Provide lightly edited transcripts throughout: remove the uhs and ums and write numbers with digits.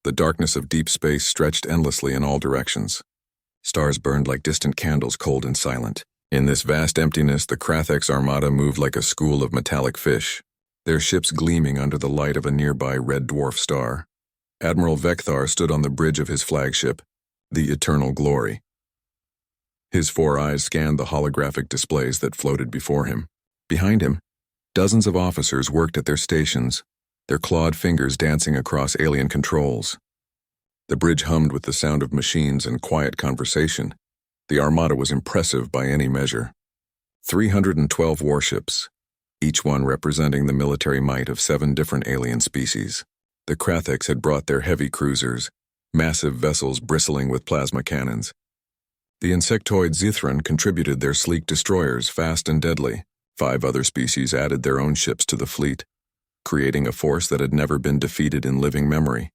The darkness of deep space stretched endlessly in all directions. Stars burned like distant candles, cold and silent. In this vast emptiness, the Krathek's armada moved like a school of metallic fish, their ships gleaming under the light of a nearby red dwarf star. Admiral Vekthar stood on the bridge of his flagship, the Eternal Glory. His 4 eyes scanned the holographic displays that floated before him. Behind him, dozens of officers worked at their stations, their clawed fingers dancing across alien controls. The bridge hummed with the sound of machines and quiet conversation. The armada was impressive by any measure. 312 warships, each one representing the military might of 7 different alien species. The Kratheks had brought their heavy cruisers, massive vessels bristling with plasma cannons. The insectoid Zithran contributed their sleek destroyers, fast and deadly. 5 other species added their own ships to the fleet, creating a force that had never been defeated in living memory.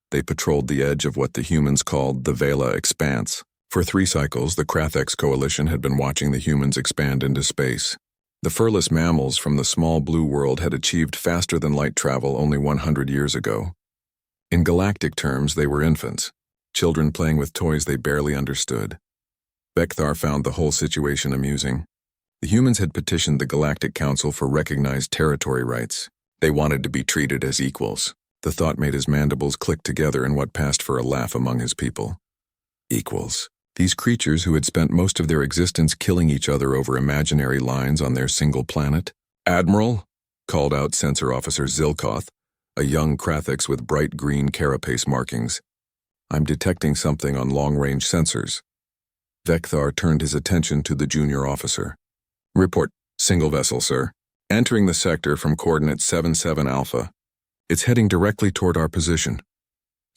They patrolled the edge of what the humans called the Vela Expanse. For 3 cycles, the Kratheks coalition had been watching the humans expand into space. The furless mammals from the small blue world had achieved faster-than-light travel only 100 years ago. In galactic terms, they were infants, children playing with toys they barely understood. Vekthar found the whole situation amusing. The humans had petitioned the Galactic Council for recognized territory rights. They wanted to be treated as equals. The thought made his mandibles click together in what passed for a laugh among his people. Equals. These creatures who had spent most of their existence killing each other over imaginary lines on their single planet. "Admiral," called out Sensor Officer Zilkoth, a young Kratheks with bright green carapace markings. "I'm detecting something on long-range sensors." Vekthar turned his attention to the junior officer. "Report, single vessel, sir. Entering the sector from coordinate 77 Alpha. It's heading directly toward our position."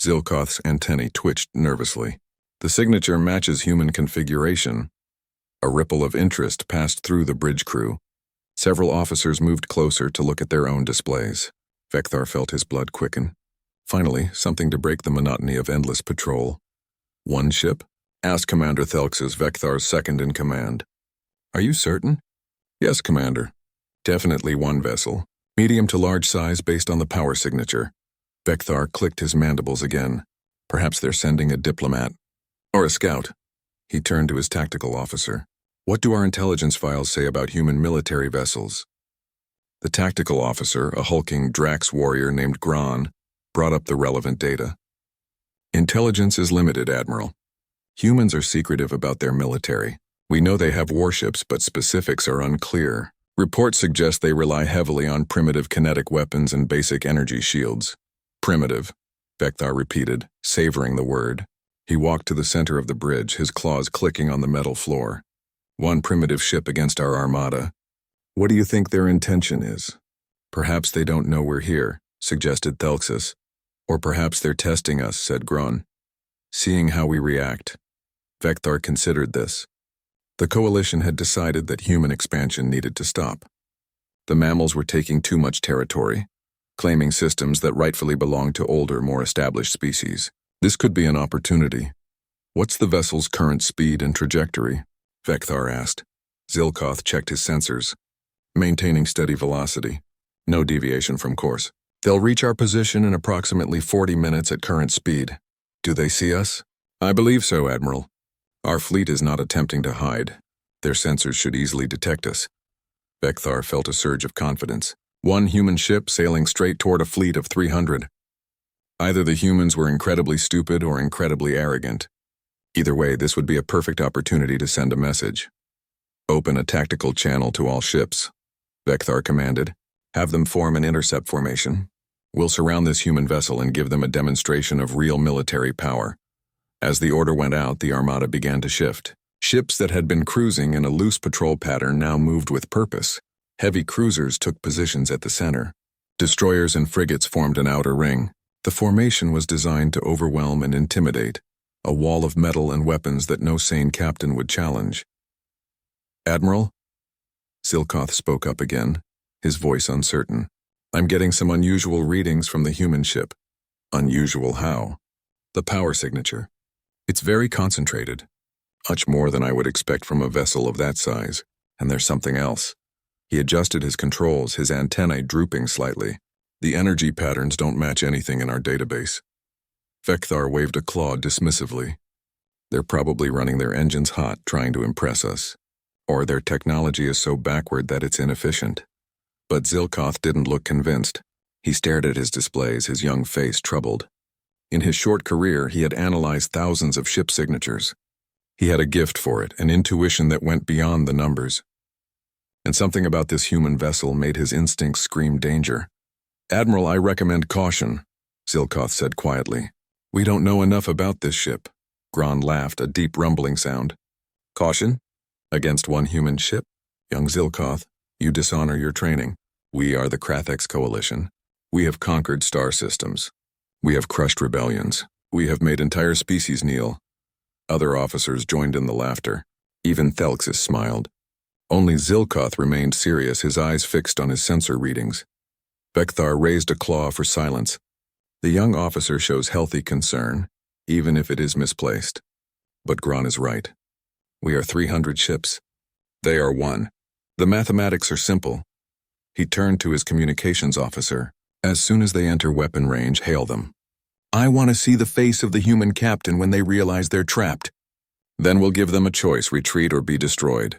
Zilkoth's antennae twitched nervously. "The signature matches human configuration." A ripple of interest passed through the bridge crew. Several officers moved closer to look at their own displays. Vekthar felt his blood quicken. Finally, something to break the monotony of endless patrol. "One ship?" asked Commander Thelxus, Vekthar's second-in-command. "Are you certain?" "Yes, Commander. Definitely one vessel. Medium to large size based on the power signature." Vekthar clicked his mandibles again. Perhaps they're sending a diplomat. Or a scout. He turned to his tactical officer. "What do our intelligence files say about human military vessels?" The tactical officer, a hulking Drax warrior named Gran, brought up the relevant data. "Intelligence is limited, Admiral. Humans are secretive about their military. We know they have warships, but specifics are unclear. Reports suggest they rely heavily on primitive kinetic weapons and basic energy shields." "Primitive," Vekthar repeated, savoring the word. He walked to the center of the bridge, his claws clicking on the metal floor. "One primitive ship against our armada. What do you think their intention is?" "Perhaps they don't know we're here," suggested Thelxus. "Or perhaps they're testing us," said Grun. "Seeing how we react." Vekthar considered this. The coalition had decided that human expansion needed to stop. The mammals were taking too much territory, claiming systems that rightfully belonged to older, more established species. This could be an opportunity. "What's the vessel's current speed and trajectory?" Vekthar asked. Zilkoth checked his sensors. "Maintaining steady velocity. No deviation from course. They'll reach our position in approximately 40 minutes at current speed." "Do they see us?" "I believe so, Admiral. Our fleet is not attempting to hide. Their sensors should easily detect us." Vekthar felt a surge of confidence. One human ship sailing straight toward a fleet of 300. Either the humans were incredibly stupid or incredibly arrogant. Either way, this would be a perfect opportunity to send a message. "Open a tactical channel to all ships," Vekthar commanded. "Have them form an intercept formation. We'll surround this human vessel and give them a demonstration of real military power." As the order went out, the armada began to shift. Ships that had been cruising in a loose patrol pattern now moved with purpose. Heavy cruisers took positions at the center. Destroyers and frigates formed an outer ring. The formation was designed to overwhelm and intimidate, a wall of metal and weapons that no sane captain would challenge. "Admiral?" Zilkoth spoke up again, his voice uncertain. "I'm getting some unusual readings from the human ship." "Unusual how?" "The power signature. It's very concentrated. Much more than I would expect from a vessel of that size. And there's something else." He adjusted his controls, his antennae drooping slightly. "The energy patterns don't match anything in our database." Vekthar waved a claw dismissively. They're probably running their engines hot, trying to impress us. Or their technology is so backward that it's inefficient. But Zilkoth didn't look convinced. He stared at his displays, his young face troubled. In his short career, he had analyzed thousands of ship signatures. He had a gift for it, an intuition that went beyond the numbers. And something about this human vessel made his instincts scream danger. "Admiral, I recommend caution," Zilkoth said quietly. "We don't know enough about this ship." Gron laughed, a deep rumbling sound. "Caution? Against one human ship? Young Zilkoth, you dishonor your training. We are the Krathex Coalition. We have conquered star systems. We have crushed rebellions. We have made entire species kneel." Other officers joined in the laughter. Even Thelxus smiled. Only Zilkoth remained serious, his eyes fixed on his sensor readings. Vekthar raised a claw for silence. The young officer shows healthy concern, even if it is misplaced. But Gron is right. We are 300 ships. They are one. The mathematics are simple. He turned to his communications officer. "As soon as they enter weapon range, hail them. I want to see the face of the human captain when they realize they're trapped. Then we'll give them a choice, retreat or be destroyed."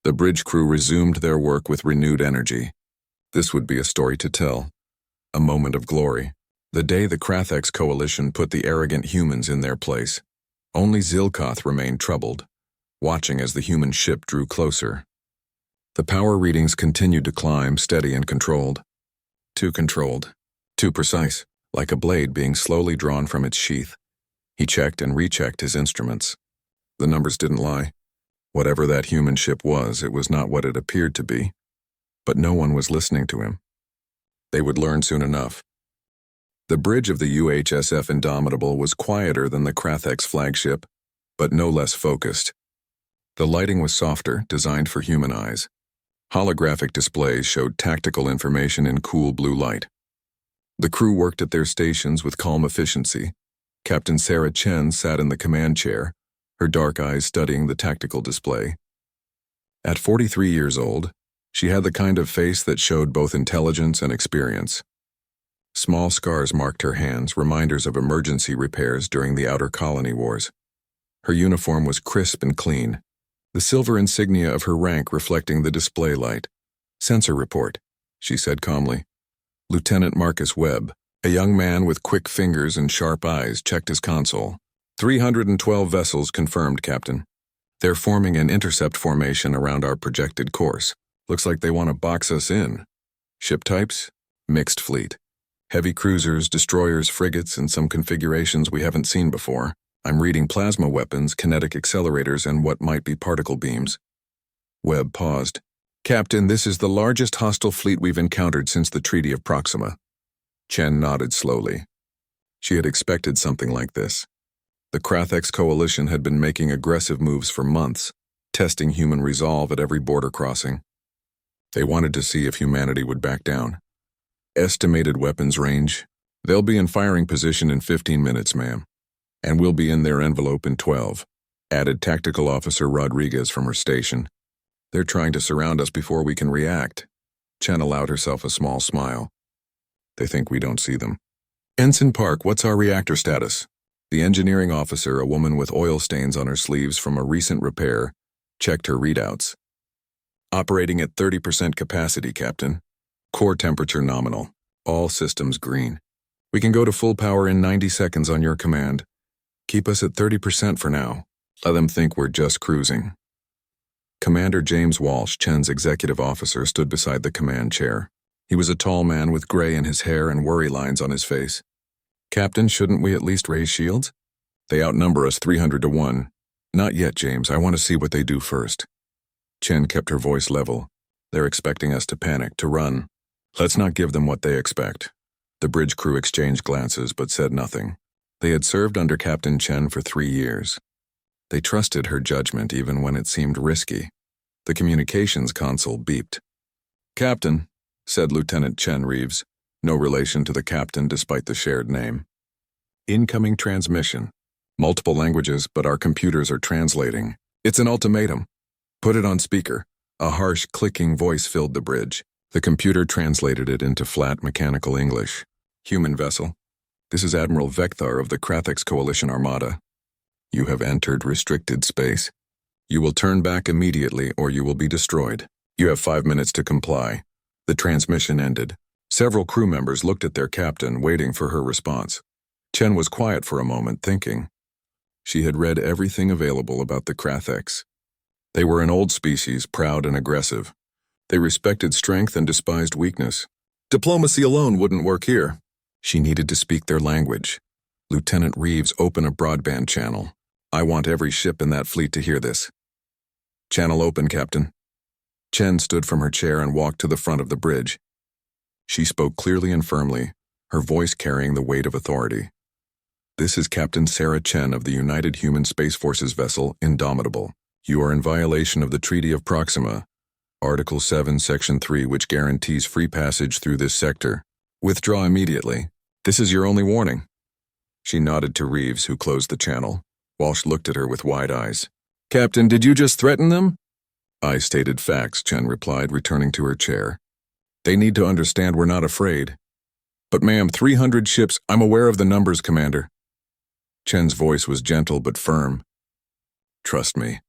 The bridge crew resumed their work with renewed energy. This would be a story to tell. A moment of glory. The day the Krathex Coalition put the arrogant humans in their place. Only Zilkoth remained troubled, watching as the human ship drew closer. The power readings continued to climb, steady and controlled. Too controlled. Too precise, like a blade being slowly drawn from its sheath. He checked and rechecked his instruments. The numbers didn't lie. Whatever that human ship was, it was not what it appeared to be. But no one was listening to him. They would learn soon enough. The bridge of the UHSF Indomitable was quieter than the Krathex flagship, but no less focused. The lighting was softer, designed for human eyes. Holographic displays showed tactical information in cool blue light. The crew worked at their stations with calm efficiency. Captain Sarah Chen sat in the command chair, her dark eyes studying the tactical display. At 43 years old, she had the kind of face that showed both intelligence and experience. Small scars marked her hands, reminders of emergency repairs during the Outer Colony Wars. Her uniform was crisp and clean, the silver insignia of her rank reflecting the display light. "Sensor report," she said calmly. Lieutenant Marcus Webb, a young man with quick fingers and sharp eyes, checked his console. 312 vessels confirmed, Captain. They're forming an intercept formation around our projected course. Looks like they want to box us in. Ship types? Mixed fleet. Heavy cruisers, destroyers, frigates, and some configurations we haven't seen before. I'm reading plasma weapons, kinetic accelerators, and what might be particle beams. Webb paused. "Captain, this is the largest hostile fleet we've encountered since the Treaty of Proxima." Chen nodded slowly. She had expected something like this. The Krathex Coalition had been making aggressive moves for months, testing human resolve at every border crossing. They wanted to see if humanity would back down. Estimated weapons range. They'll be in firing position in 15 minutes, ma'am. And we'll be in their envelope in 12, added Tactical Officer Rodriguez from her station. They're trying to surround us before we can react. Chen allowed herself a small smile. They think we don't see them. "Ensign Park, what's our reactor status?" The engineering officer, a woman with oil stains on her sleeves from a recent repair, checked her readouts. "Operating at 30% capacity, Captain. Core temperature nominal. All systems green. We can go to full power in 90 seconds on your command. Keep us at 30% for now. Let them think we're just cruising." Commander James Walsh, Chen's executive officer, stood beside the command chair. He was a tall man with gray in his hair and worry lines on his face. "Captain, shouldn't we at least raise shields? They outnumber us 300 to 1. Not yet, James. I want to see what they do first." Chen kept her voice level. "They're expecting us to panic, to run. Let's not give them what they expect." The bridge crew exchanged glances but said nothing. They had served under Captain Chen for 3 years. They trusted her judgment even when it seemed risky. The communications console beeped. "Captain," said Lieutenant Chen Reeves, no relation to the captain despite the shared name. "Incoming transmission. Multiple languages, but our computers are translating. It's an ultimatum. Put it on speaker." A harsh, clicking voice filled the bridge. The computer translated it into flat, mechanical English. "Human vessel. This is Admiral Vecthar of the Krathix Coalition Armada. You have entered restricted space. You will turn back immediately or you will be destroyed. You have 5 minutes to comply. The transmission ended. Several crew members looked at their captain, waiting for her response. Chen was quiet for a moment, thinking. She had read everything available about the Krathix. They were an old species, proud and aggressive. They respected strength and despised weakness. Diplomacy alone wouldn't work here. She needed to speak their language. Lieutenant Reeves, open a broadband channel. I want every ship in that fleet to hear this. Channel open, Captain. Chen stood from her chair and walked to the front of the bridge. She spoke clearly and firmly, her voice carrying the weight of authority. This is Captain Sarah Chen of the United Human Space Forces vessel, Indomitable. You are in violation of the Treaty of Proxima, Article 7, Section 3, which guarantees free passage through this sector. Withdraw immediately. This is your only warning. She nodded to Reeves, who closed the channel. Walsh looked at her with wide eyes. Captain, did you just threaten them? I stated facts, Chen replied, returning to her chair. They need to understand we're not afraid. But ma'am, 300 ships, I'm aware of the numbers, Commander. Chen's voice was gentle but firm. Trust me.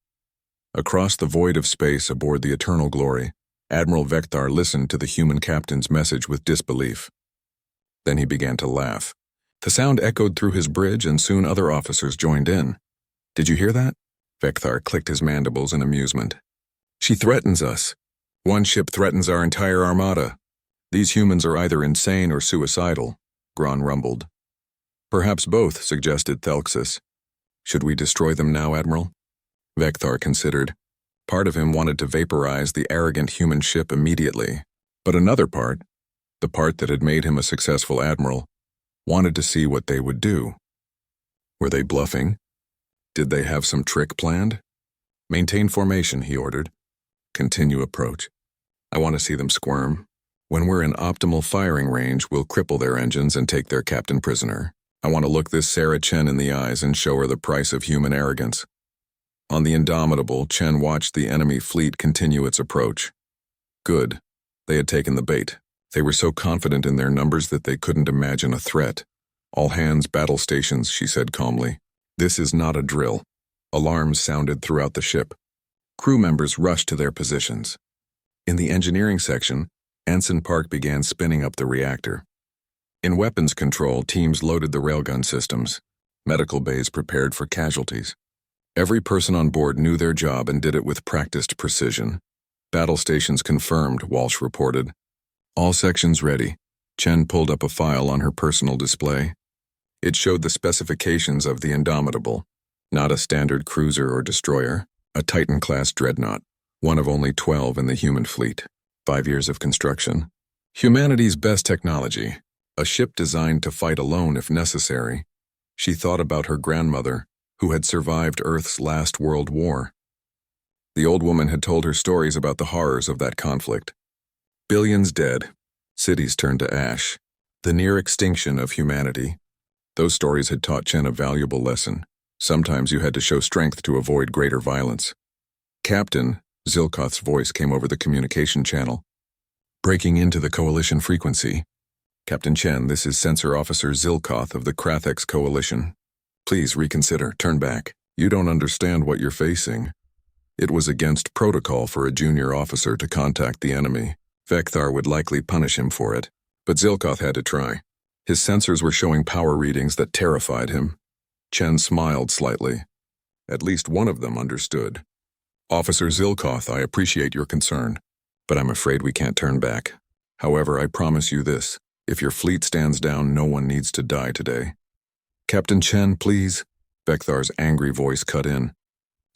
Across the void of space aboard the Eternal Glory, Admiral Vecthar listened to the human captain's message with disbelief. Then he began to laugh. The sound echoed through his bridge and soon other officers joined in. Did you hear that? Vecthar clicked his mandibles in amusement. She threatens us. One ship threatens our entire armada. These humans are either insane or suicidal, Gron rumbled. Perhaps both, suggested Thelxus. Should we destroy them now, Admiral? Vecthar considered. Part of him wanted to vaporize the arrogant human ship immediately, but another part, the part that had made him a successful admiral, wanted to see what they would do. Were they bluffing? Did they have some trick planned? Maintain formation, he ordered. Continue approach. I want to see them squirm. When we're in optimal firing range, we'll cripple their engines and take their captain prisoner. I want to look this Sarah Chen in the eyes and show her the price of human arrogance. On the Indomitable, Chen watched the enemy fleet continue its approach. Good. They had taken the bait. They were so confident in their numbers that they couldn't imagine a threat. All hands battle stations, she said calmly. This is not a drill. Alarms sounded throughout the ship. Crew members rushed to their positions. In the engineering section, Anson Park began spinning up the reactor. In weapons control, teams loaded the railgun systems. Medical bays prepared for casualties. Every person on board knew their job and did it with practiced precision. Battle stations confirmed, Walsh reported. All sections ready. Chen pulled up a file on her personal display. It showed the specifications of the Indomitable. Not a standard cruiser or destroyer, a Titan-class dreadnought, one of only 12 in the human fleet. 5 years of construction. Humanity's best technology, a ship designed to fight alone if necessary. She thought about her grandmother, who had survived Earth's last World War. The old woman had told her stories about the horrors of that conflict. Billions dead, cities turned to ash, the near extinction of humanity. Those stories had taught Chen a valuable lesson. Sometimes you had to show strength to avoid greater violence. Captain, Zilkoth's voice came over the communication channel. Breaking into the Coalition frequency. Captain Chen, this is Sensor Officer Zilkoth of the Krathix Coalition. Please reconsider, turn back. You don't understand what you're facing. It was against protocol for a junior officer to contact the enemy. Vecthar would likely punish him for it, but Zilkoth had to try. His sensors were showing power readings that terrified him. Chen smiled slightly. At least one of them understood. Officer Zilkoth, I appreciate your concern, but I'm afraid we can't turn back. However, I promise you this. If your fleet stands down, no one needs to die today. Captain Chen, please. Vecthar's angry voice cut in.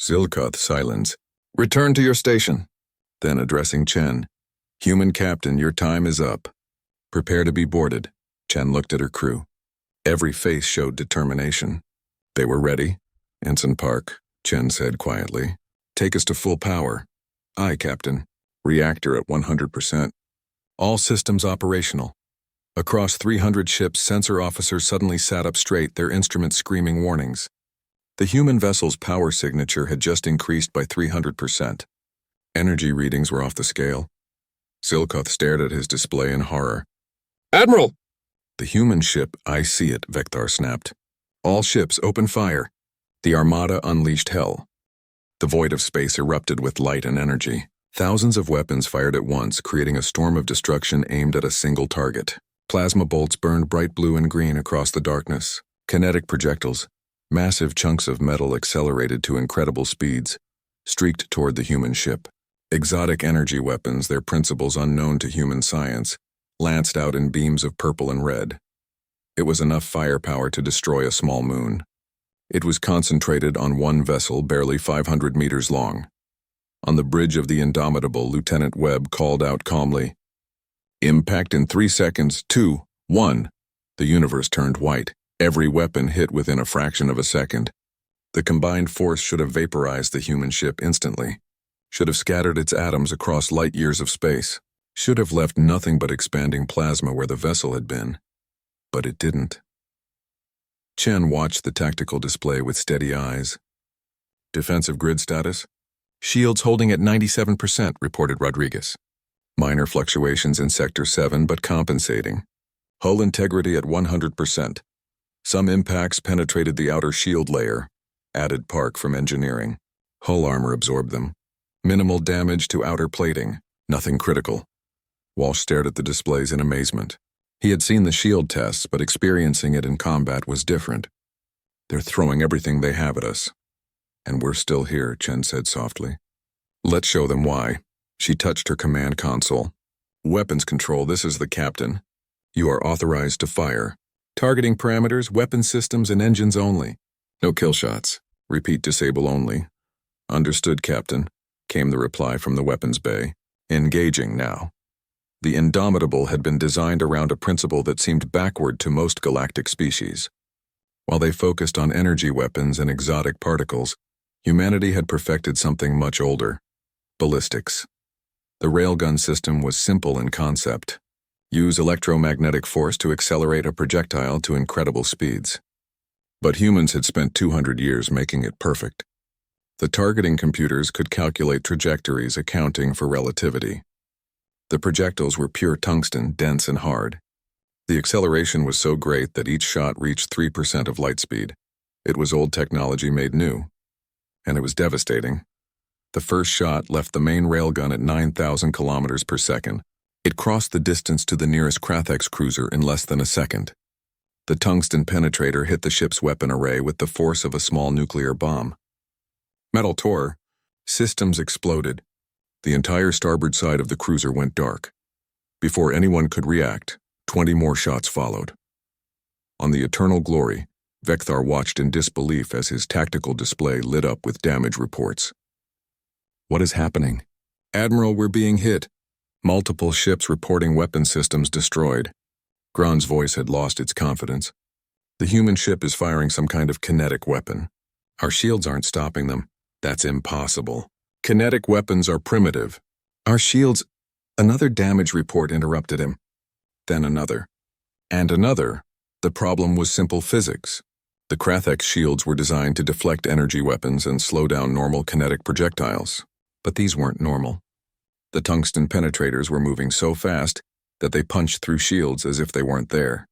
Zilkoth, silence. Return to your station. Then addressing Chen. Human captain, your time is up. Prepare to be boarded. Chen looked at her crew. Every face showed determination. They were ready. Anson Park, Chen said quietly. Take us to full power. Aye, Captain. Reactor at 100%. All systems operational. Across 300 ships, sensor officers suddenly sat up straight, their instruments screaming warnings. The human vessel's power signature had just increased by 300%. Energy readings were off the scale. Zilkoth stared at his display in horror. Admiral! The human ship, I see it, Vector snapped. All ships, open fire. The Armada unleashed hell. The void of space erupted with light and energy. Thousands of weapons fired at once, creating a storm of destruction aimed at a single target. Plasma bolts burned bright blue and green across the darkness. Kinetic projectiles, massive chunks of metal accelerated to incredible speeds, streaked toward the human ship. Exotic energy weapons, their principles unknown to human science, lanced out in beams of purple and red. It was enough firepower to destroy a small moon. It was concentrated on one vessel barely 500 meters long. On the bridge of the Indomitable, Lieutenant Webb called out calmly, "Impact in 3 seconds, 2, 1. The universe turned white. Every weapon hit within a fraction of a second. The combined force should have vaporized the human ship instantly, should have scattered its atoms across light years of space, should have left nothing but expanding plasma where the vessel had been. But it didn't." Chen watched the tactical display with steady eyes. "Defensive grid status? Shields holding at 97%, reported Rodriguez. Minor fluctuations in Sector 7, but compensating. Hull integrity at 100%. Some impacts penetrated the outer shield layer," added Park from engineering. "Hull armor absorbed them. Minimal damage to outer plating, nothing critical." Walsh stared at the displays in amazement. He had seen the shield tests, but experiencing it in combat was different. "They're throwing everything they have at us. And we're still here," Chen said softly. "Let's show them why." She touched her command console. "Weapons control, this is the captain. You are authorized to fire. Targeting parameters, weapon systems, and engines only. No kill shots. Repeat, disable only." "Understood, Captain," came the reply from the weapons bay. "Engaging now." The Indomitable had been designed around a principle that seemed backward to most galactic species. While they focused on energy weapons and exotic particles, humanity had perfected something much older: ballistics. The railgun system was simple in concept. Use electromagnetic force to accelerate a projectile to incredible speeds. But humans had spent 200 years making it perfect. The targeting computers could calculate trajectories, accounting for relativity. The projectiles were pure tungsten, dense and hard. The acceleration was so great that each shot reached 3% of light speed. It was old technology made new. And it was devastating. The first shot left the main railgun at 9,000 kilometers per second. It crossed the distance to the nearest Krathex cruiser in less than a second. The tungsten penetrator hit the ship's weapon array with the force of a small nuclear bomb. Metal tore. Systems exploded. The entire starboard side of the cruiser went dark. Before anyone could react, 20 more shots followed. On the Eternal Glory, Vector watched in disbelief as his tactical display lit up with damage reports. "What is happening?" "Admiral, we're being hit." Multiple ships reporting weapon systems destroyed. Gron's voice had lost its confidence. "The human ship is firing some kind of kinetic weapon. Our shields aren't stopping them. That's impossible. Kinetic weapons are primitive. Our shields—" Another damage report interrupted him. Then another. And another. The problem was simple physics. The Krathex shields were designed to deflect energy weapons and slow down normal kinetic projectiles. But these weren't normal. The tungsten penetrators were moving so fast that they punched through shields as if they weren't there.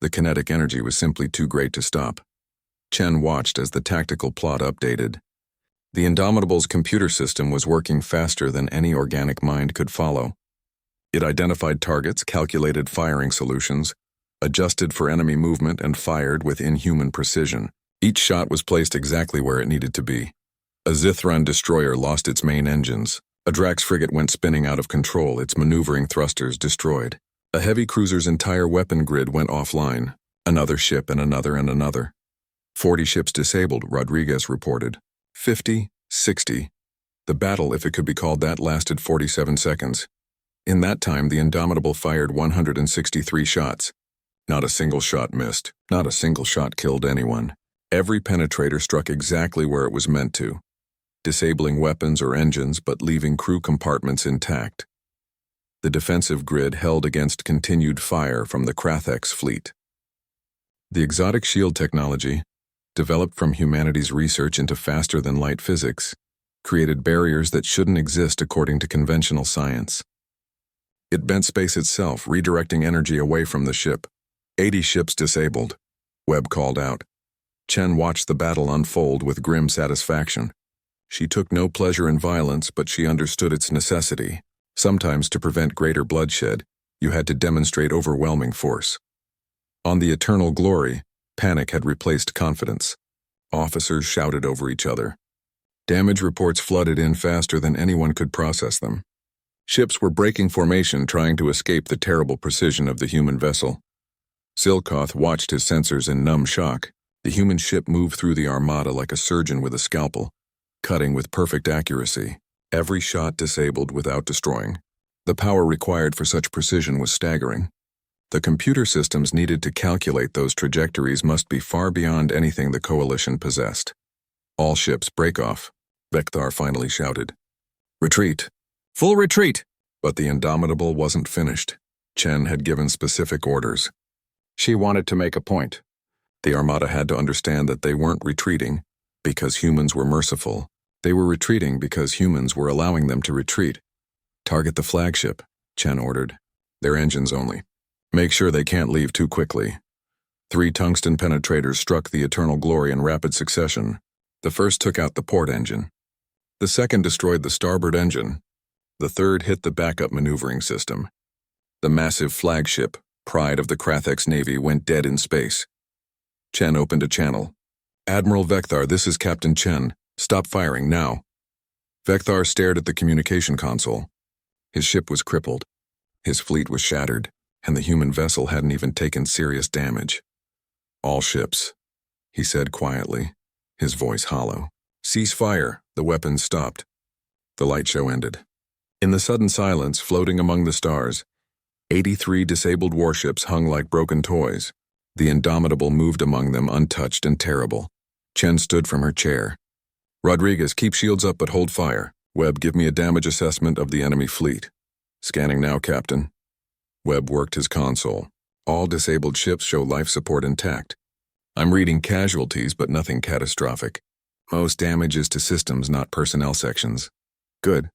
The kinetic energy was simply too great to stop. Chen watched as the tactical plot updated. The Indomitable's computer system was working faster than any organic mind could follow. It identified targets, calculated firing solutions, adjusted for enemy movement, and fired with inhuman precision. Each shot was placed exactly where it needed to be. A Zithron destroyer lost its main engines. A Drax frigate went spinning out of control, its maneuvering thrusters destroyed. A heavy cruiser's entire weapon grid went offline. Another ship and another and another. 40 ships disabled, Rodriguez reported. 50, 60. The battle, if it could be called that, lasted 47 seconds. In that time, the Indomitable fired 163 shots. Not a single shot missed. Not a single shot killed anyone. Every penetrator struck exactly where it was meant to, disabling weapons or engines but leaving crew compartments intact. The defensive grid held against continued fire from the Krathex fleet. The exotic shield technology, developed from humanity's research into faster-than-light physics, created barriers that shouldn't exist according to conventional science. It bent space itself, redirecting energy away from the ship. 80 ships disabled, Webb called out. Chen watched the battle unfold with grim satisfaction. She took no pleasure in violence, but she understood its necessity. Sometimes, to prevent greater bloodshed, you had to demonstrate overwhelming force. On the Eternal Glory, panic had replaced confidence. Officers shouted over each other. Damage reports flooded in faster than anyone could process them. Ships were breaking formation, trying to escape the terrible precision of the human vessel. Zilkoth watched his sensors in numb shock. The human ship moved through the Armada like a surgeon with a scalpel, cutting with perfect accuracy. Every shot disabled without destroying. The power required for such precision was staggering. The computer systems needed to calculate those trajectories must be far beyond anything the Coalition possessed. All ships, break off, Vekthar finally shouted. Retreat. Full retreat! But the Indomitable wasn't finished. Chen had given specific orders. She wanted to make a point. The Armada had to understand that they weren't retreating because humans were merciful. They were retreating because humans were allowing them to retreat. Target the flagship, Chen ordered. Their engines only. Make sure they can't leave too quickly. 3 tungsten penetrators struck the Eternal Glory in rapid succession. The first took out the port engine. The second destroyed the starboard engine. The third hit the backup maneuvering system. The massive flagship, pride of the Krathek's Navy, went dead in space. Chen opened a channel. Admiral Vekthar, this is Captain Chen. Stop firing now. Vekthar stared at the communication console. His ship was crippled. His fleet was shattered, and the human vessel hadn't even taken serious damage. All ships, he said quietly, his voice hollow. Cease fire. The weapons stopped. The light show ended. In the sudden silence, floating among the stars, 83 disabled warships hung like broken toys. The Indomitable moved among them untouched and terrible. Chen stood from her chair. Rodriguez, keep shields up but hold fire. Webb, give me a damage assessment of the enemy fleet. Scanning now, Captain. Webb worked his console. All disabled ships show life support intact. I'm reading casualties, but nothing catastrophic. Most damage is to systems, not personnel sections. Good.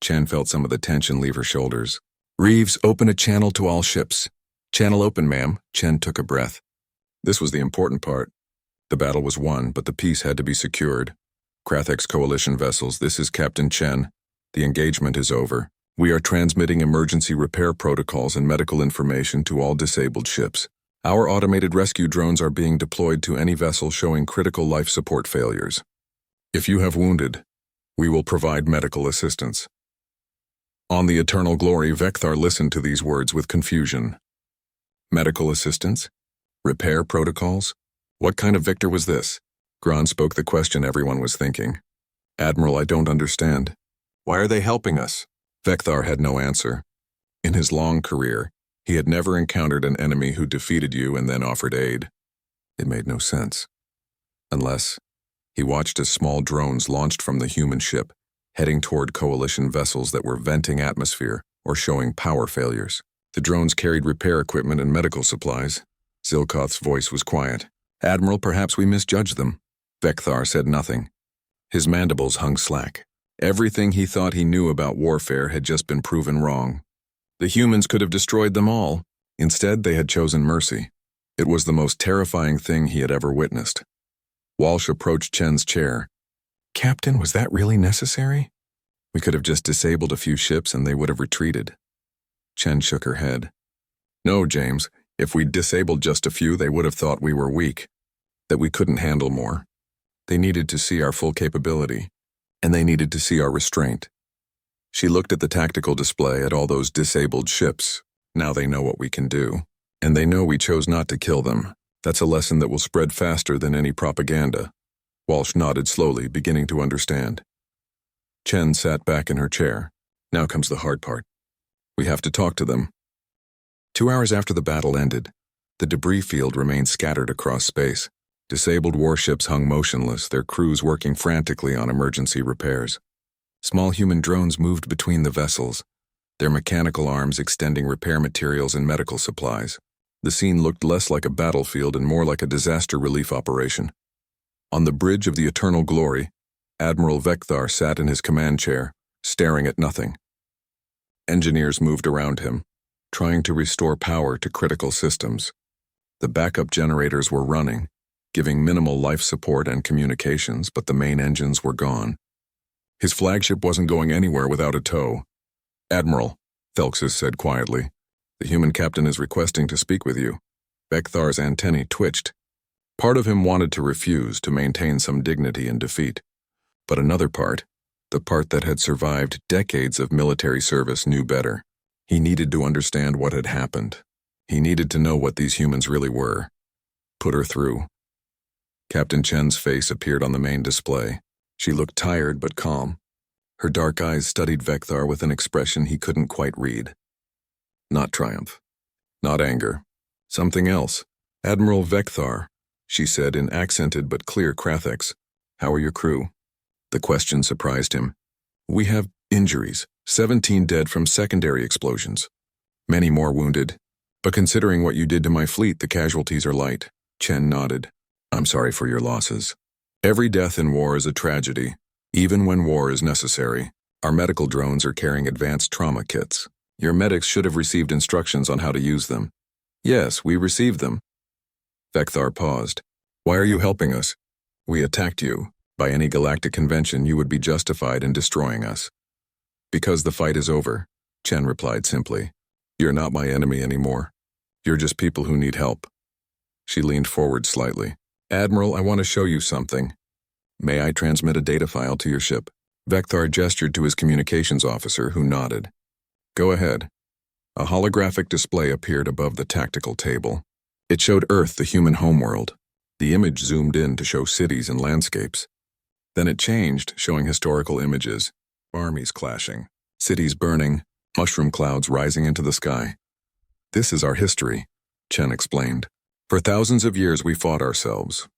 Chen felt some of the tension leave her shoulders. Reeves, open a channel to all ships. Channel open, ma'am. Chen took a breath. This was the important part. The battle was won, but the peace had to be secured. Krathek's Coalition vessels, this is Captain Chen. The engagement is over. We are transmitting emergency repair protocols and medical information to all disabled ships. Our automated rescue drones are being deployed to any vessel showing critical life support failures. If you have wounded, we will provide medical assistance. On the Eternal Glory, Vekthar listened to these words with confusion. Medical assistance? Repair protocols? What kind of victor was this? Gran spoke the question everyone was thinking. Admiral, I don't understand. Why are they helping us? Vekthar had no answer. In his long career, he had never encountered an enemy who defeated you and then offered aid. It made no sense. Unless he watched as small drones launched from the human ship, heading toward Coalition vessels that were venting atmosphere or showing power failures. The drones carried repair equipment and medical supplies. Zilkoth's voice was quiet. Admiral, perhaps we misjudged them. Vekthar said nothing. His mandibles hung slack. Everything he thought he knew about warfare had just been proven wrong. The humans could have destroyed them all. Instead, they had chosen mercy. It was the most terrifying thing he had ever witnessed. Walsh approached Chen's chair. Captain, was that really necessary? We could have just disabled a few ships and they would have retreated. Chen shook her head. No, James. If we'd disabled just a few, they would have thought we were weak, that we couldn't handle more. They needed to see our full capability, and they needed to see our restraint. She looked at the tactical display at all those disabled ships. Now they know what we can do, and they know we chose not to kill them. That's a lesson that will spread faster than any propaganda. Walsh nodded slowly, beginning to understand. Chen sat back in her chair. Now comes the hard part. We have to talk to them. 2 hours after the battle ended, the debris field remained scattered across space. Disabled warships hung motionless, their crews working frantically on emergency repairs. Small human drones moved between the vessels, their mechanical arms extending repair materials and medical supplies. The scene looked less like a battlefield and more like a disaster relief operation. On the bridge of the Eternal Glory, Admiral Vekthar sat in his command chair, staring at nothing. Engineers moved around him, trying to restore power to critical systems. The backup generators were running, giving minimal life support and communications, but the main engines were gone. His flagship wasn't going anywhere without a tow. "Admiral," Thelxus said quietly, "the human captain is requesting to speak with you." Vekthar's antennae twitched. Part of him wanted to refuse to maintain some dignity in defeat. But another part, the part that had survived decades of military service, knew better. He needed to understand what had happened. He needed to know what these humans really were. "Put her through." Captain Chen's face appeared on the main display. She looked tired but calm. Her dark eyes studied Vekthar with an expression he couldn't quite read. Not triumph. Not anger. Something else. "Admiral Vekthar," she said in accented but clear Krathix, "how are your crew?" The question surprised him. "We have injuries, 17 dead from secondary explosions. Many more wounded. But considering what you did to my fleet, the casualties are light." Chen nodded. "I'm sorry for your losses. Every death in war is a tragedy, even when war is necessary. Our medical drones are carrying advanced trauma kits. Your medics should have received instructions on how to use them." "Yes, we received them." Vekthar paused. "Why are you helping us? We attacked you. By any galactic convention, you would be justified in destroying us." "Because the fight is over," Chen replied simply. "You're not my enemy anymore. You're just people who need help." She leaned forward slightly. "Admiral, I want to show you something." "May I transmit a data file to your ship?" Vekthar gestured to his communications officer, who nodded. "Go ahead." A holographic display appeared above the tactical table. It showed Earth, the human homeworld. The image zoomed in to show cities and landscapes. Then it changed, showing historical images, armies clashing, cities burning, mushroom clouds rising into the sky. "This is our history," Chen explained. "For thousands of years we fought ourselves.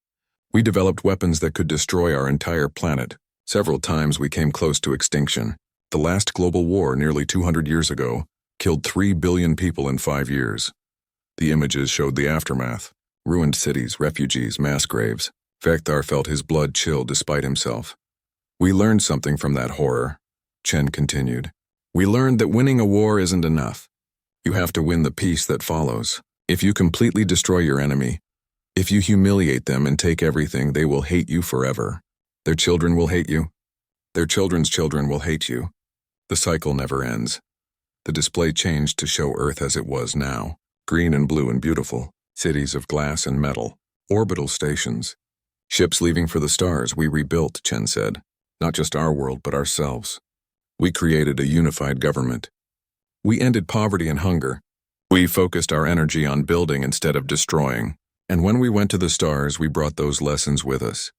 We developed weapons that could destroy our entire planet. Several times we came close to extinction. The last global war, nearly 200 years ago, killed 3 billion people in 5 years. The images showed the aftermath. Ruined cities, refugees, mass graves. Vekthar felt his blood chill despite himself. "We learned something from that horror," Chen continued. "We learned that winning a war isn't enough. You have to win the peace that follows. If you completely destroy your enemy, if you humiliate them and take everything, they will hate you forever. Their children will hate you. Their children's children will hate you. The cycle never ends." The display changed to show Earth as it was now, green and blue and beautiful, cities of glass and metal, orbital stations. "Ships leaving for the stars, we rebuilt," Chen said. "Not just our world, but ourselves. We created a unified government. We ended poverty and hunger. We focused our energy on building instead of destroying. And when we went to the stars, we brought those lessons with us."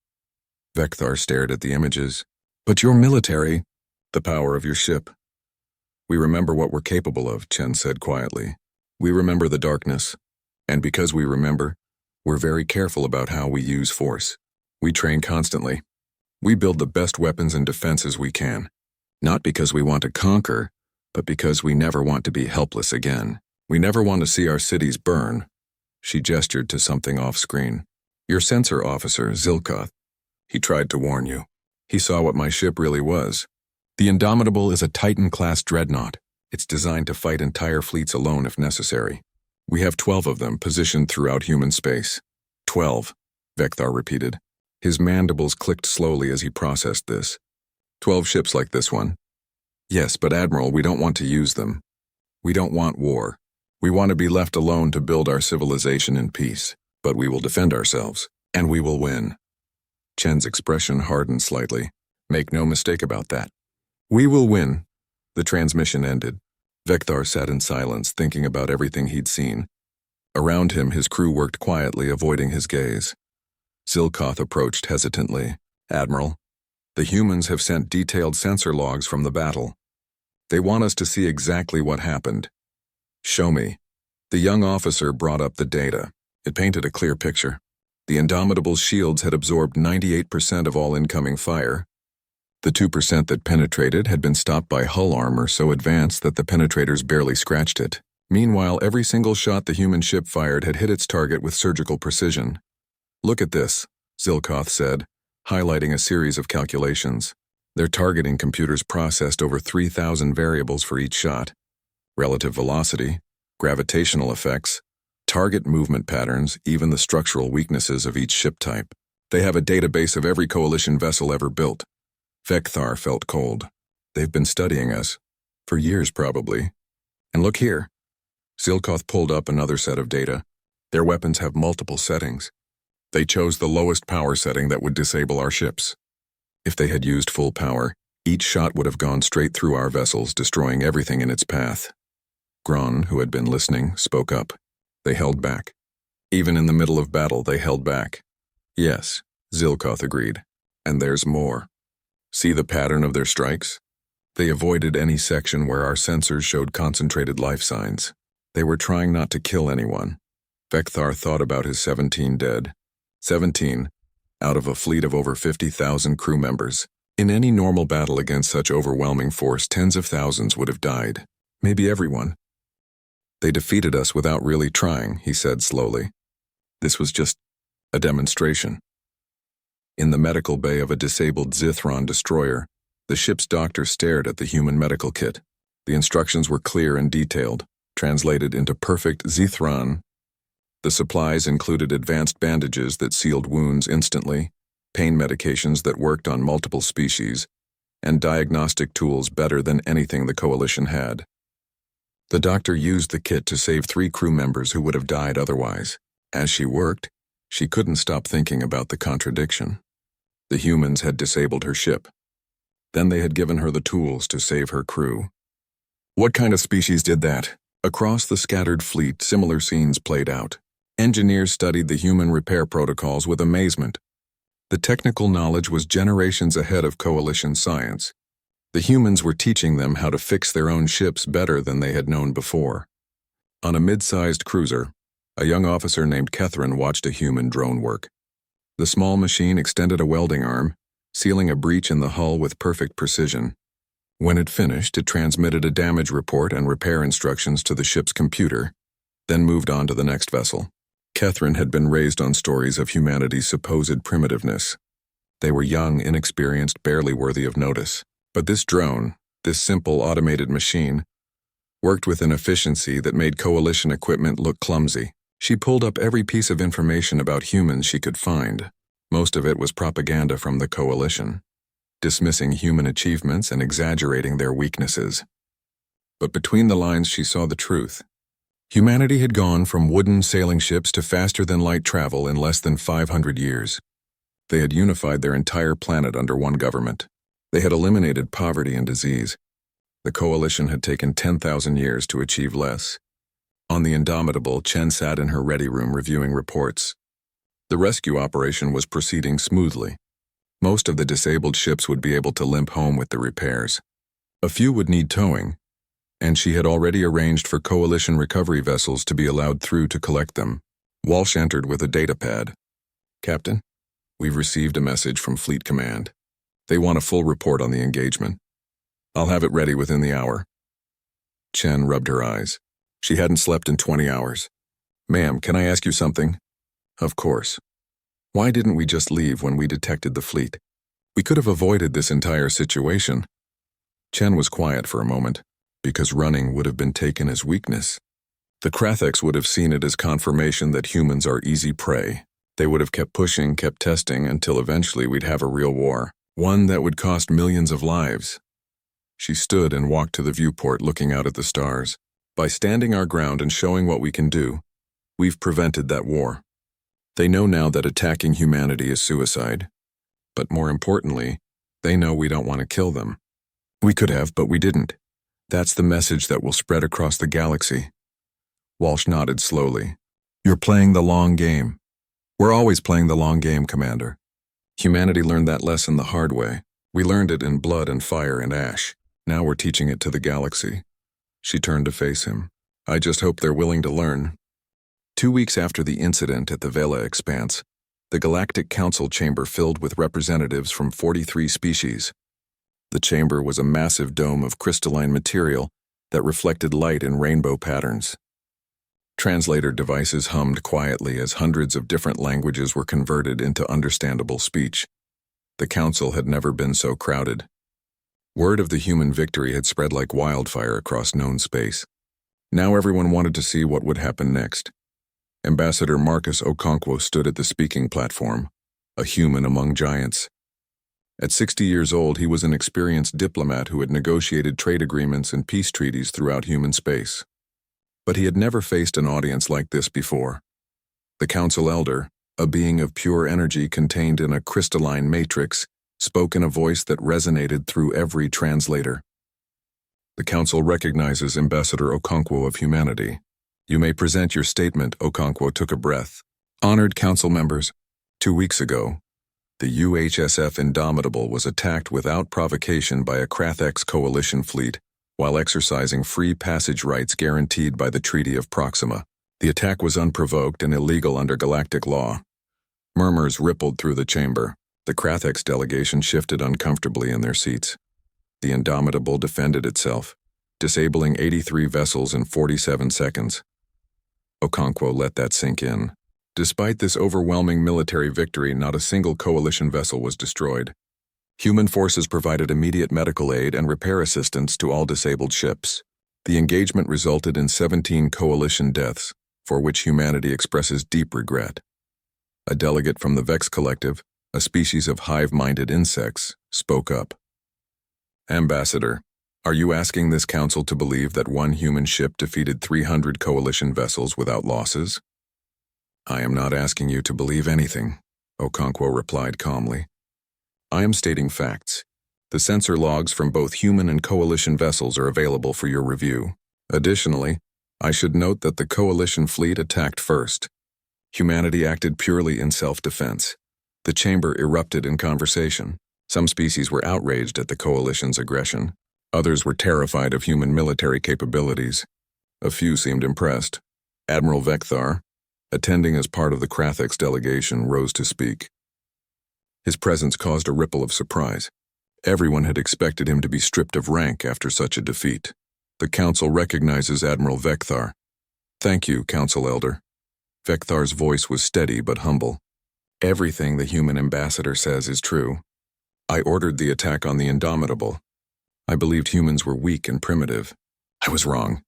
Vekthar stared at the images. "But your military." "The power of your ship." "We remember what we're capable of," Chen said quietly. "We remember the darkness. And because we remember, we're very careful about how we use force. We train constantly. We build the best weapons and defenses we can. Not because we want to conquer, but because we never want to be helpless again. We never want to see our cities burn." She gestured to something off-screen. "Your sensor officer, Zilkoth. He tried to warn you. He saw what my ship really was. The Indomitable is a Titan-class dreadnought. It's designed to fight entire fleets alone if necessary. We have 12 of them positioned throughout human space." 12, Vekthar repeated. His mandibles clicked slowly as he processed this. 12 ships like this one. "Yes, but Admiral, we don't want to use them. We don't want war. We want to be left alone to build our civilization in peace. But we will defend ourselves, and we will win." Chen's expression hardened slightly. "Make no mistake about that. We will win." The transmission ended. Vekthar sat in silence, thinking about everything he'd seen. Around him, his crew worked quietly, avoiding his gaze. Zilkoth approached hesitantly. "Admiral, the humans have sent detailed sensor logs from the battle. They want us to see exactly what happened." "Show me." The young officer brought up the data. It painted a clear picture. The Indomitable's shields had absorbed 98% of all incoming fire. The 2% that penetrated had been stopped by hull armor so advanced that the penetrators barely scratched it. Meanwhile, every single shot the human ship fired had hit its target with surgical precision. "Look at this," Zilkoth said, highlighting a series of calculations. Their targeting computers processed over 3,000 variables for each shot. relative velocity, gravitational effects, target movement patterns, even the structural weaknesses of each ship type. They have a database of every coalition vessel ever built. Vekthar felt cold. They've been studying us. For years, probably. And look here. Zilkoth pulled up another set of data. Their weapons have multiple settings. They chose the lowest power setting that would disable our ships. If they had used full power, each shot would have gone straight through our vessels, destroying everything in its path. Gron, who had been listening, spoke up. They held back. Even in the middle of battle, they held back. Yes, Zilkoth agreed. And there's more. See the pattern of their strikes? They avoided any section where our sensors showed concentrated life signs. They were trying not to kill anyone. Vekthar thought about his 17 dead. 17, out of a fleet of over 50,000 crew members. In any normal battle against such overwhelming force, tens of thousands would have died. Maybe everyone. They defeated us without really trying, he said slowly. This was just a demonstration. In the medical bay of a disabled Zithron destroyer, the ship's doctor stared at the human medical kit. The instructions were clear and detailed, translated into perfect Zithron. The supplies included advanced bandages that sealed wounds instantly, pain medications that worked on multiple species, and diagnostic tools better than anything the Coalition had. The doctor used the kit to save 3 crew members who would have died otherwise. As she worked, she couldn't stop thinking about the contradiction. The humans had disabled her ship. Then they had given her the tools to save her crew. What kind of species did that? Across the scattered fleet, similar scenes played out. Engineers studied the human repair protocols with amazement. The technical knowledge was generations ahead of Coalition science. The humans were teaching them how to fix their own ships better than they had known before. On a mid-sized cruiser, a young officer named Kethrin watched a human drone work. The small machine extended a welding arm, sealing a breach in the hull with perfect precision. When it finished, it transmitted a damage report and repair instructions to the ship's computer, then moved on to the next vessel. Kethrin had been raised on stories of humanity's supposed primitiveness. They were young, inexperienced, barely worthy of notice. But this drone, this simple automated machine, worked with an efficiency that made Coalition equipment look clumsy. She pulled up every piece of information about humans she could find. Most of it was propaganda from the Coalition, dismissing human achievements and exaggerating their weaknesses. But between the lines she saw the truth. Humanity had gone from wooden sailing ships to faster-than-light travel in less than 500 years. They had unified their entire planet under one government. They had eliminated poverty and disease. The Coalition had taken 10,000 years to achieve less. On the Indomitable, Chen sat in her ready room reviewing reports. The rescue operation was proceeding smoothly. Most of the disabled ships would be able to limp home with the repairs. A few would need towing, and she had already arranged for Coalition recovery vessels to be allowed through to collect them. Walsh entered with a datapad. Captain, we've received a message from Fleet Command. They want a full report on the engagement. I'll have it ready within the hour. Chen rubbed her eyes. She hadn't slept in 20 hours. Ma'am, can I ask you something? Of course. Why didn't we just leave when we detected the fleet? We could have avoided this entire situation. Chen was quiet for a moment, because running would have been taken as weakness. The Kratheks would have seen it as confirmation that humans are easy prey. They would have kept pushing, kept testing, until eventually we'd have a real war. One that would cost millions of lives. She stood and walked to the viewport, looking out at the stars. By standing our ground and showing what we can do, we've prevented that war. They know now that attacking humanity is suicide. But more importantly, they know we don't want to kill them. We could have, but we didn't. That's the message that will spread across the galaxy. Walsh nodded slowly. You're playing the long game. We're always playing the long game, Commander. Humanity learned that lesson the hard way. We learned it in blood and fire and ash. Now we're teaching it to the galaxy. She turned to face him. I just hope they're willing to learn. 2 weeks after the incident at the Vela Expanse, the Galactic Council chamber filled with representatives from 43 species. The chamber was a massive dome of crystalline material that reflected light in rainbow patterns. Translator devices hummed quietly as hundreds of different languages were converted into understandable speech. The council had never been so crowded. Word of the human victory had spread like wildfire across known space. Now everyone wanted to see what would happen next. Ambassador Marcus Okonkwo stood at the speaking platform, a human among giants. At 60 years old, he was an experienced diplomat who had negotiated trade agreements and peace treaties throughout human space. But he had never faced an audience like this before. The council elder, a being of pure energy contained in a crystalline matrix, spoke in a voice that resonated through every translator. The council recognizes Ambassador Okonkwo of humanity. You may present your statement, Okonkwo took a breath. Honored council members, 2 weeks ago, the UHSF Indomitable was attacked without provocation by a Krathex coalition fleet while exercising free passage rights guaranteed by the Treaty of Proxima. The attack was unprovoked and illegal under galactic law. Murmurs rippled through the chamber. The Krathex delegation shifted uncomfortably in their seats. The Indomitable defended itself, disabling 83 vessels in 47 seconds. Okonkwo let that sink in. Despite this overwhelming military victory, not a single coalition vessel was destroyed. Human forces provided immediate medical aid and repair assistance to all disabled ships. The engagement resulted in 17 coalition deaths, for which humanity expresses deep regret. A delegate from the Vex Collective, a species of hive-minded insects, spoke up. Ambassador, are you asking this council to believe that one human ship defeated 300 coalition vessels without losses? I am not asking you to believe anything, Okonkwo replied calmly. I am stating facts. The sensor logs from both human and coalition vessels are available for your review. Additionally, I should note that the coalition fleet attacked first. Humanity acted purely in self-defense. The chamber erupted in conversation. Some species were outraged at the coalition's aggression. Others were terrified of human military capabilities. A few seemed impressed. Admiral Vekthar, attending as part of the Krathex delegation, rose to speak. His presence caused a ripple of surprise. Everyone had expected him to be stripped of rank after such a defeat. The council recognizes Admiral Vekthar. Thank you, Council Elder. Vekthar's voice was steady but humble. Everything the human ambassador says is true. I ordered the attack on the Indomitable. I believed humans were weak and primitive. I was wrong.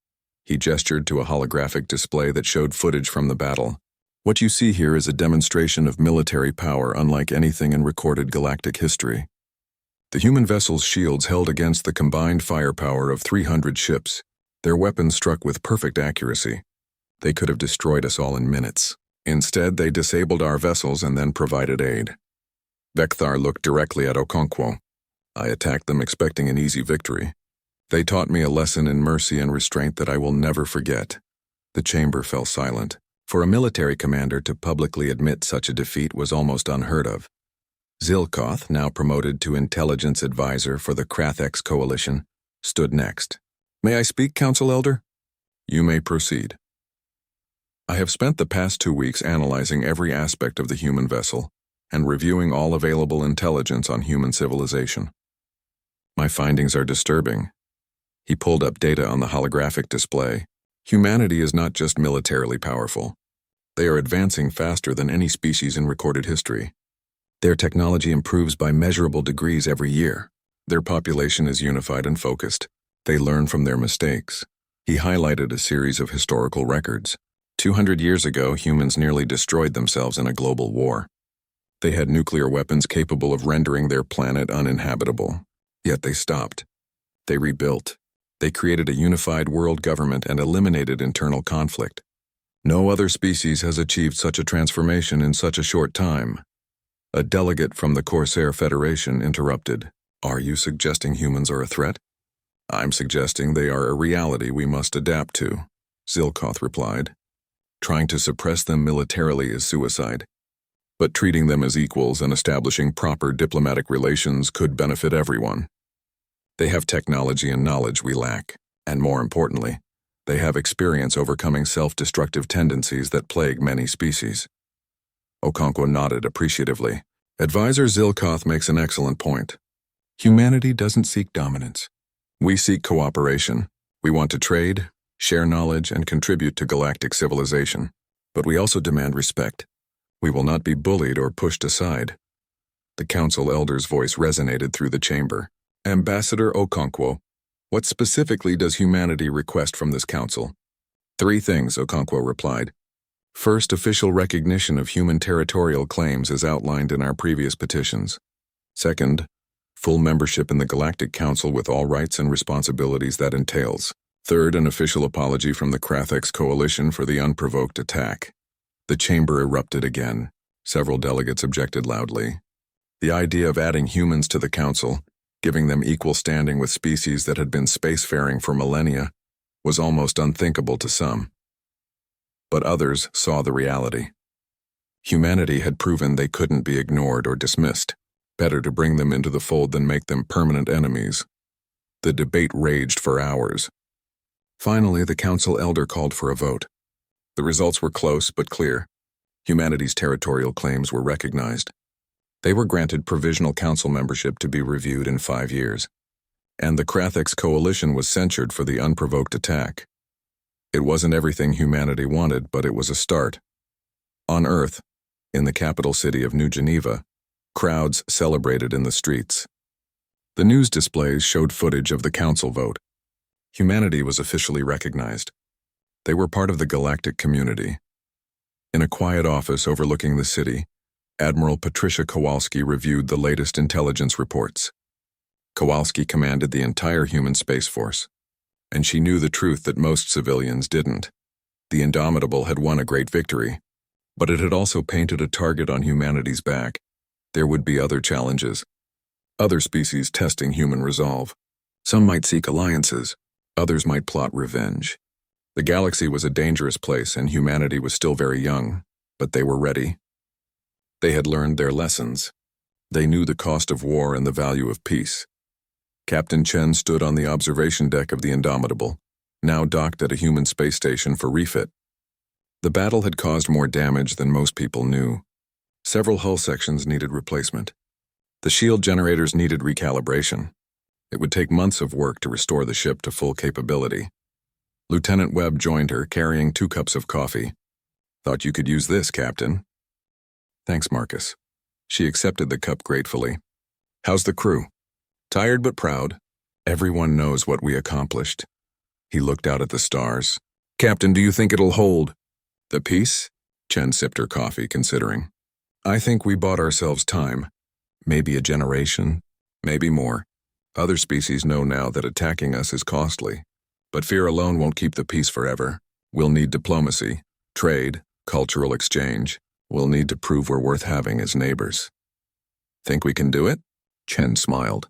He gestured to a holographic display that showed footage from the battle. What you see here is a demonstration of military power unlike anything in recorded galactic history. The human vessel's shields held against the combined firepower of 300 ships. Their weapons struck with perfect accuracy. They could have destroyed us all in minutes. Instead, they disabled our vessels and then provided aid. Vekthar looked directly at Okonkwo. I attacked them expecting an easy victory. They taught me a lesson in mercy and restraint that I will never forget. The chamber fell silent. For a military commander to publicly admit such a defeat was almost unheard of. Zilkoth, now promoted to intelligence advisor for the Krathex coalition, stood next. May I speak, Council Elder? You may proceed. I have spent the past 2 weeks analyzing every aspect of the human vessel and reviewing all available intelligence on human civilization. My findings are disturbing. He pulled up data on the holographic display. Humanity is not just militarily powerful. They are advancing faster than any species in recorded history. Their technology improves by measurable degrees every year. Their population is unified and focused. They learn from their mistakes. He highlighted a series of historical records. 200 years ago, humans nearly destroyed themselves in a global war. They had nuclear weapons capable of rendering their planet uninhabitable. Yet they stopped. They rebuilt. They created a unified world government and eliminated internal conflict. No other species has achieved such a transformation in such a short time. A delegate from the Corsair Federation interrupted. Are you suggesting humans are a threat? I'm suggesting they are a reality we must adapt to, Zilkoth replied. Trying to suppress them militarily is suicide. But treating them as equals and establishing proper diplomatic relations could benefit everyone. They have technology and knowledge we lack, and more importantly, they have experience overcoming self-destructive tendencies that plague many species. Okonkwo nodded appreciatively. Advisor Zilkoth makes an excellent point. Humanity doesn't seek dominance. We seek cooperation. We want to trade, share knowledge, and contribute to galactic civilization. But we also demand respect. We will not be bullied or pushed aside. The council elder's voice resonated through the chamber. Ambassador Okonkwo, what specifically does humanity request from this council? "Three things," Okonkwo replied. "First, official recognition of human territorial claims as outlined in our previous petitions. Second, full membership in the Galactic Council with all rights and responsibilities that entails. Third, an official apology from the Krathex Coalition for the unprovoked attack." The chamber erupted again. Several delegates objected loudly. The idea of adding humans to the council, giving them equal standing with species that had been spacefaring for millennia, was almost unthinkable to some. But others saw the reality. Humanity had proven they couldn't be ignored or dismissed. Better to bring them into the fold than make them permanent enemies. The debate raged for hours. Finally, the council elder called for a vote. The results were close but clear. Humanity's territorial claims were recognized. They were granted provisional council membership to be reviewed in 5 years. And the Krathex Coalition was censured for the unprovoked attack. It wasn't everything humanity wanted, but it was a start. On Earth, in the capital city of New Geneva, crowds celebrated in the streets. The news displays showed footage of the council vote. Humanity was officially recognized. They were part of the galactic community. In a quiet office overlooking the city, Admiral Patricia Kowalski reviewed the latest intelligence reports. Kowalski commanded the entire human space force, and she knew the truth that most civilians didn't. The Indomitable had won a great victory, but it had also painted a target on humanity's back. There would be other challenges. Other species testing human resolve. Some might seek alliances, others might plot revenge. The galaxy was a dangerous place and humanity was still very young, but they were ready. They had learned their lessons. They knew the cost of war and the value of peace. Captain Chen stood on the observation deck of the Indomitable, now docked at a human space station for refit. The battle had caused more damage than most people knew. Several hull sections needed replacement. The shield generators needed recalibration. It would take months of work to restore the ship to full capability. Lieutenant Webb joined her, carrying 2 cups of coffee. "Thought you could use this, Captain." "Thanks, Marcus." She accepted the cup gratefully. "How's the crew?" "Tired but proud. Everyone knows what we accomplished." He looked out at the stars. "Captain, do you think it'll hold?" "The peace?" Chen sipped her coffee, considering. "I think we bought ourselves time. Maybe a generation, maybe more. Other species know now that attacking us is costly. But fear alone won't keep the peace forever. We'll need diplomacy, trade, cultural exchange. We'll need to prove we're worth having as neighbors." "Think we can do it?" Chen smiled.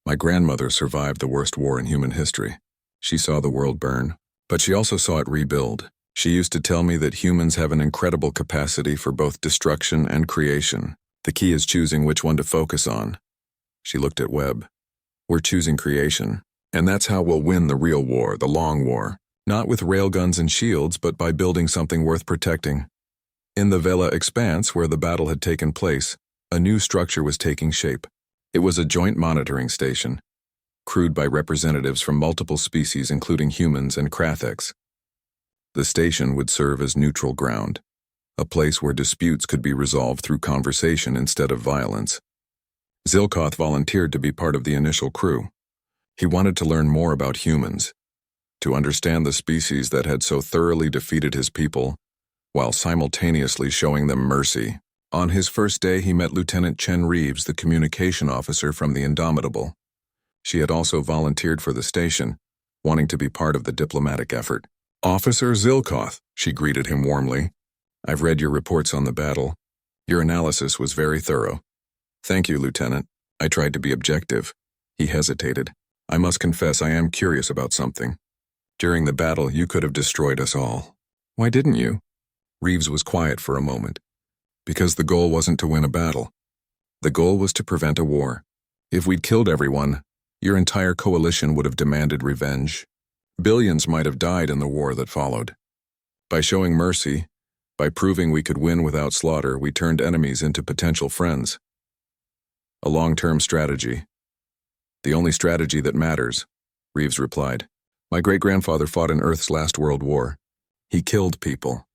"My grandmother survived the worst war in human history. She saw the world burn, but she also saw it rebuild. She used to tell me that humans have an incredible capacity for both destruction and creation. The key is choosing which one to focus on." She looked at Webb. "We're choosing creation. And that's how we'll win the real war, the long war. Not with railguns and shields, but by building something worth protecting." In the Vela Expanse, where the battle had taken place, a new structure was taking shape. It was a joint monitoring station, crewed by representatives from multiple species including humans and Krathex. The station would serve as neutral ground, a place where disputes could be resolved through conversation instead of violence. Zilkoth volunteered to be part of the initial crew. He wanted to learn more about humans, to understand the species that had so thoroughly defeated his people, while simultaneously showing them mercy. On his first day, he met Lieutenant Chen Reeves, the communication officer from the Indomitable. She had also volunteered for the station, wanting to be part of the diplomatic effort. "Officer Zilkoth," she greeted him warmly. "I've read your reports on the battle. Your analysis was very thorough." "Thank you, Lieutenant. I tried to be objective." He hesitated. "I must confess I am curious about something. During the battle, you could have destroyed us all. Why didn't you?" Reeves was quiet for a moment. "Because the goal wasn't to win a battle. The goal was to prevent a war. If we'd killed everyone, your entire coalition would have demanded revenge. Billions might have died in the war that followed. By showing mercy, by proving we could win without slaughter, we turned enemies into potential friends. A long-term strategy. The only strategy that matters," Reeves replied. "My great-grandfather fought in Earth's last world war. He killed people,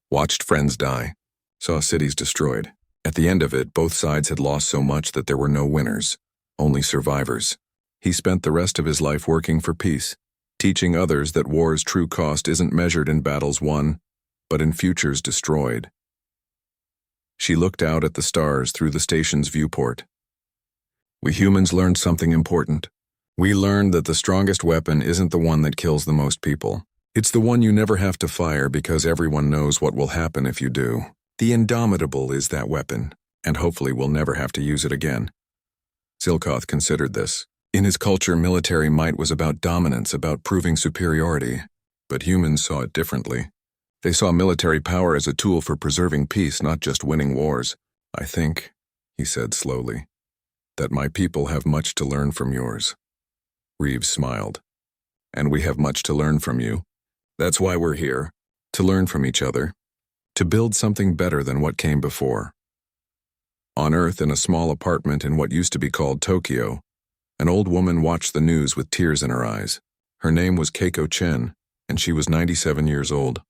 watched friends die, saw cities destroyed. At the end of it, both sides had lost so much that there were no winners, only survivors. He spent the rest of his life working for peace. teaching others that war's true cost isn't measured in battles won, but in futures destroyed. She looked out at the stars through the station's viewport. We humans learned something important. We learned that the strongest weapon isn't the one that kills the most people. It's the one you never have to fire because everyone knows what will happen if you do. The Indomitable is that weapon, and hopefully we'll never have to use it again. Zilkoth considered this. In his culture, military might was about dominance, about proving superiority, but humans saw it differently. They saw military power as a tool for preserving peace, not just winning wars. I think, he said slowly, that my people have much to learn from yours. Reeves smiled. And we have much to learn from you. That's why we're here, to learn from each other, to build something better than what came before. On Earth, in a small apartment in what used to be called Tokyo, an old woman watched the news with tears in her eyes. Her name was Keiko Chen, and she was 97 years old.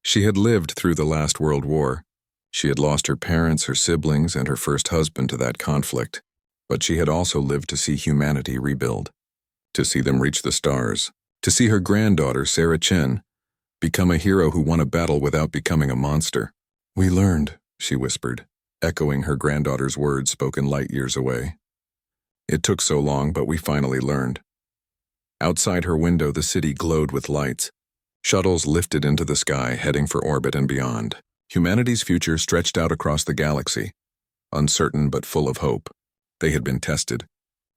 She had lived through the last World War. She had lost her parents, her siblings, and her first husband to that conflict. But she had also lived to see humanity rebuild, to see them reach the stars, to see her granddaughter, Sarah Chen, become a hero who won a battle without becoming a monster. We learned, she whispered, echoing her granddaughter's words spoken light years away. It took so long, but we finally learned. Outside her window, the city glowed with lights. Shuttles lifted into the sky, heading for orbit and beyond. Humanity's future stretched out across the galaxy, uncertain but full of hope. They had been tested.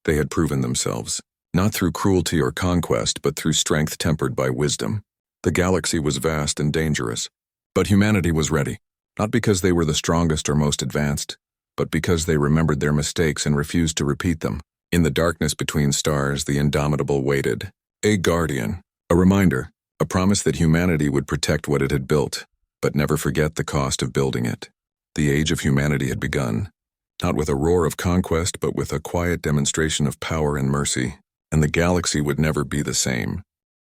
They had proven themselves, not through cruelty or conquest, but through strength tempered by wisdom. The galaxy was vast and dangerous, but humanity was ready, not because they were the strongest or most advanced, but because they remembered their mistakes and refused to repeat them. In the darkness between stars, the Indomitable waited. A guardian, a reminder, a promise that humanity would protect what it had built, but never forget the cost of building it. The age of humanity had begun, not with a roar of conquest, but with a quiet demonstration of power and mercy, and the galaxy would never be the same.